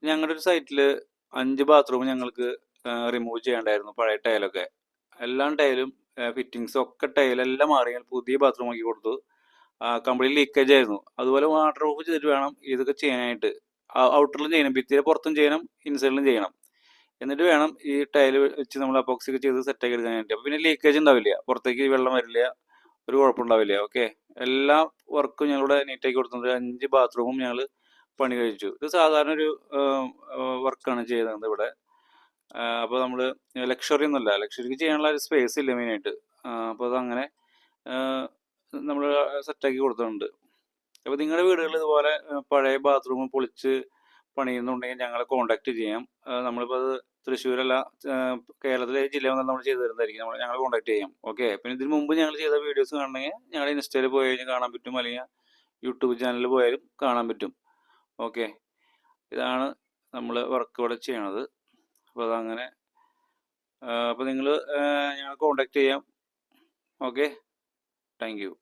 ഞങ്ങളുടെ ഒരു സൈറ്റിൽ 5 ബാത്റൂം ഞങ്ങൾക്ക് റിമൂവ് ചെയ്യേണ്ടായിരുന്നു, പഴയ ടൈലൊക്കെ. എല്ലാ ടൈലും ഫിറ്റിങ്സും ഒക്കെ ടൈലെല്ലാം മാറി പുതിയ ബാത്റൂം ആക്കി കൊടുത്തു. കംപ്ലീറ്റ് ലീക്കേജ് ആയിരുന്നു. അതുപോലെ വാട്ടർ പ്രൂഫ് ചെയ്തിട്ട് വേണം ഇതൊക്കെ ചെയ്യാനായിട്ട്. ഔട്ടറിലും ചെയ്യണം, ഭിത്തിയുടെ പുറത്തും ചെയ്യണം, ഇൻസൈഡിലും ചെയ്യണം. എന്നിട്ട് വേണം ഈ ടൈല് വെച്ച് നമ്മൾ അപ്പോക്സി ഒക്കെ ചെയ്ത് സെറ്റാക്കി എടുക്കാനായിട്ട്. അപ്പോൾ പിന്നെ ലീക്കേജ് ഉണ്ടാവില്ല, പുറത്തേക്ക് വെള്ളം വരില്ല, ഒരു കുഴപ്പമുണ്ടാവില്ല. ഓക്കെ, എല്ലാ വർക്കും ഞങ്ങളിവിടെ നീറ്റാക്കി കൊടുത്തിട്ടുണ്ട്. 5 ബാത്റൂമും ഞങ്ങൾ പണി കഴിച്ചു. ഇത് സാധാരണ ഒരു വർക്കാണ് ചെയ്തത് ഇവിടെ. അപ്പോൾ നമ്മൾ ലക്ഷറി ഒന്നുമല്ല, ലക്ഷറിക്ക് ചെയ്യാനുള്ള ഒരു സ്പേസ് ഇല്ല മെയിനായിട്ട്. അപ്പോൾ അതങ്ങനെ നമ്മൾ സെറ്റാക്കി കൊടുത്തിട്ടുണ്ട്. അപ്പോൾ നിങ്ങളുടെ വീടുകളിൽ ഇതുപോലെ പഴയ ബാത്റൂം പൊളിച്ച് പണിയുന്നുണ്ടെങ്കിൽ ഞങ്ങളെ കോൺടാക്ട് ചെയ്യാം. നമ്മളിപ്പോൾ അത് തൃശ്ശൂരല്ല, കേരളത്തിലെ ജില്ല വന്നാൽ നമ്മൾ ചെയ്തു തരുന്നതായിരിക്കും. ഞങ്ങളെ കോൺടാക്ട് ചെയ്യാം. ഓക്കെ, പിന്നെ ഇതിന് മുമ്പ് ഞങ്ങൾ ചെയ്ത വീഡിയോസ് കാണണമെങ്കിൽ ഞങ്ങളുടെ ഇൻസ്റ്റയിൽ പോയി കഴിഞ്ഞാൽ കാണാൻ പറ്റും, അല്ലെങ്കിൽ യൂട്യൂബ് ചാനലിൽ പോയാലും കാണാൻ പറ്റും. ഓക്കെ, ഇതാണ് നമ്മൾ വർക്ക് ഇവിടെ ചെയ്യണത്. അപ്പോൾ അതങ്ങനെ അപ്പോൾ നിങ്ങൾ ഞങ്ങളെ കോൺടാക്ട് ചെയ്യാം. Okay, thank you.